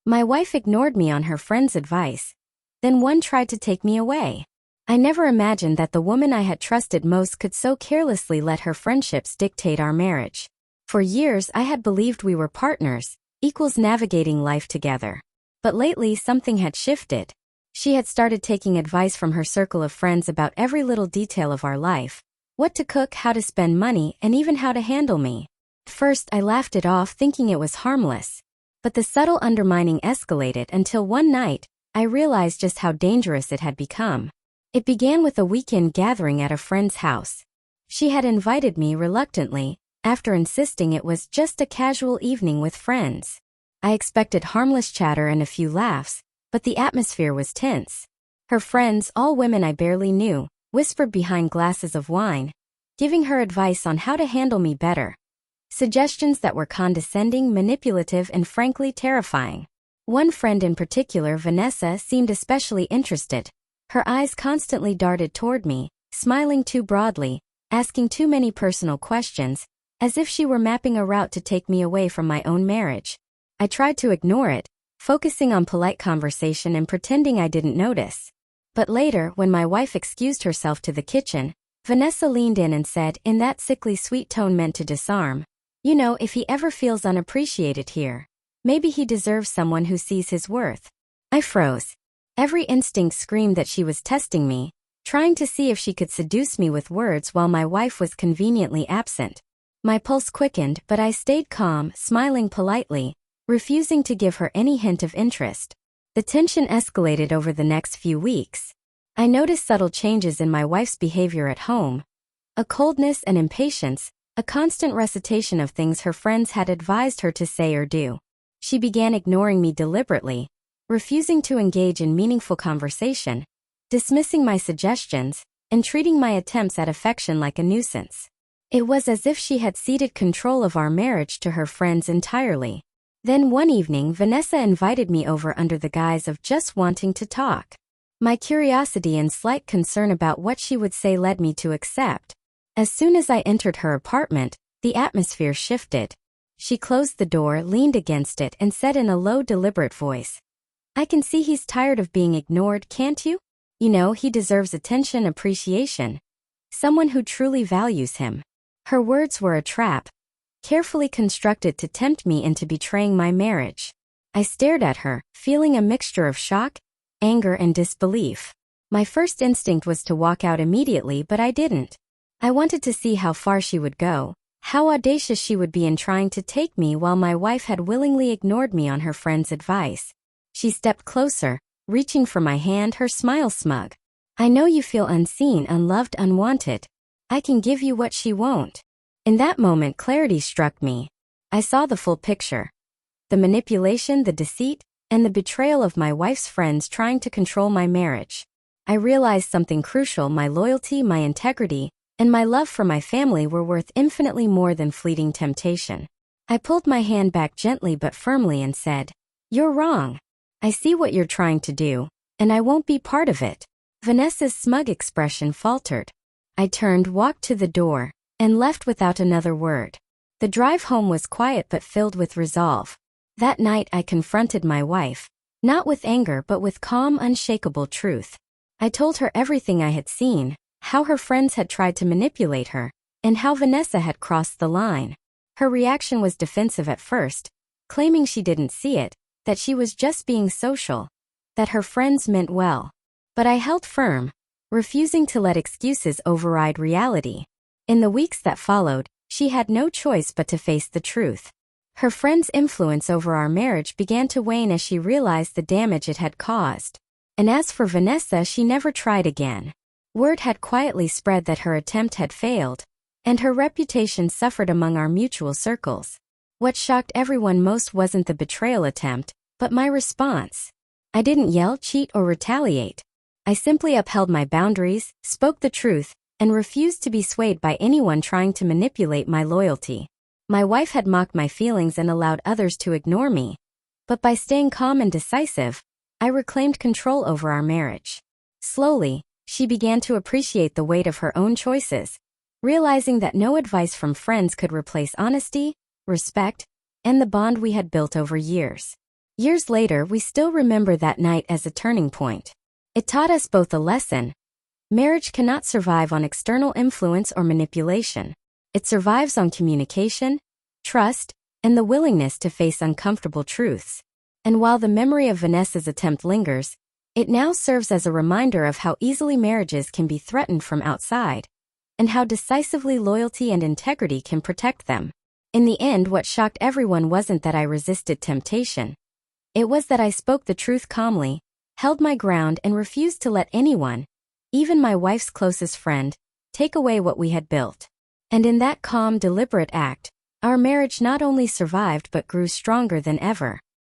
My wife ignored me on her friend's advice. Then one tried to take me away. I never imagined that the woman I had trusted most could so carelessly let her friendships dictate our marriage. For years I had believed we were partners, equals navigating life together. But lately something had shifted. She had started taking advice from her circle of friends about every little detail of our life. What to cook, how to spend money, and even how to handle me. At first I laughed it off thinking it was harmless. But the subtle undermining escalated until one night, I realized just how dangerous it had become. It began with a weekend gathering at a friend's house. She had invited me reluctantly, after insisting it was just a casual evening with friends. I expected harmless chatter and a few laughs, but the atmosphere was tense. Her friends, all women I barely knew, whispered behind glasses of wine, giving her advice on how to handle me better. Suggestions that were condescending, manipulative, and frankly terrifying. One friend in particular, Vanessa, seemed especially interested. Her eyes constantly darted toward me, smiling too broadly, asking too many personal questions, as if she were mapping a route to take me away from my own marriage. I tried to ignore it, focusing on polite conversation and pretending I didn't notice. But later, when my wife excused herself to the kitchen, Vanessa leaned in and said, in that sickly sweet tone meant to disarm, "You know, if he ever feels unappreciated here, maybe he deserves someone who sees his worth." I froze. Every instinct screamed that she was testing me, trying to see if she could seduce me with words while my wife was conveniently absent. My pulse quickened, but I stayed calm, smiling politely, refusing to give her any hint of interest. The tension escalated over the next few weeks. I noticed subtle changes in my wife's behavior at home. A coldness and impatience, a constant recitation of things her friends had advised her to say or do. She began ignoring me deliberately, refusing to engage in meaningful conversation, dismissing my suggestions, and treating my attempts at affection like a nuisance. It was as if she had ceded control of our marriage to her friends entirely. Then one evening Vanessa invited me over under the guise of just wanting to talk. My curiosity and slight concern about what she would say led me to accept. As soon as I entered her apartment, the atmosphere shifted. She closed the door, leaned against it, and said in a low, deliberate voice, "I can see he's tired of being ignored, can't you? You know, he deserves attention, appreciation. Someone who truly values him." Her words were a trap, carefully constructed to tempt me into betraying my marriage. I stared at her, feeling a mixture of shock, anger, and disbelief. My first instinct was to walk out immediately, but I didn't. I wanted to see how far she would go, how audacious she would be in trying to take me while my wife had willingly ignored me on her friend's advice. She stepped closer, reaching for my hand, her smile smug. "I know you feel unseen, unloved, unwanted. I can give you what she won't." In that moment, clarity struck me. I saw the full picture. The manipulation, the deceit, and the betrayal of my wife's friends trying to control my marriage. I realized something crucial: my loyalty, my integrity, and my love for my family were worth infinitely more than fleeting temptation. I pulled my hand back gently but firmly and said, "You're wrong. I see what you're trying to do, and I won't be part of it." Vanessa's smug expression faltered. I turned, walked to the door, and left without another word. The drive home was quiet but filled with resolve. That night I confronted my wife, not with anger but with calm, unshakable truth. I told her everything I had seen, how her friends had tried to manipulate her, and how Vanessa had crossed the line. Her reaction was defensive at first, claiming she didn't see it, that she was just being social, that her friends meant well. But I held firm, refusing to let excuses override reality. In the weeks that followed, she had no choice but to face the truth. Her friend's influence over our marriage began to wane as she realized the damage it had caused. And as for Vanessa, she never tried again. Word had quietly spread that her attempt had failed, and her reputation suffered among our mutual circles. What shocked everyone most wasn't the betrayal attempt, but my response. I didn't yell, cheat, or retaliate. I simply upheld my boundaries, spoke the truth, and refused to be swayed by anyone trying to manipulate my loyalty. My wife had mocked my feelings and allowed others to ignore me. But by staying calm and decisive, I reclaimed control over our marriage. Slowly, she began to appreciate the weight of her own choices, realizing that no advice from friends could replace honesty, respect, and the bond we had built over years. Years later, we still remember that night as a turning point. It taught us both a lesson. Marriage cannot survive on external influence or manipulation. It survives on communication, trust, and the willingness to face uncomfortable truths. And while the memory of Vanessa's attempt lingers, it now serves as a reminder of how easily marriages can be threatened from outside, and how decisively loyalty and integrity can protect them. In the end, what shocked everyone wasn't that I resisted temptation. It was that I spoke the truth calmly, held my ground, and refused to let anyone, even my wife's closest friend, take away what we had built. And in that calm, deliberate act, our marriage not only survived but grew stronger than ever.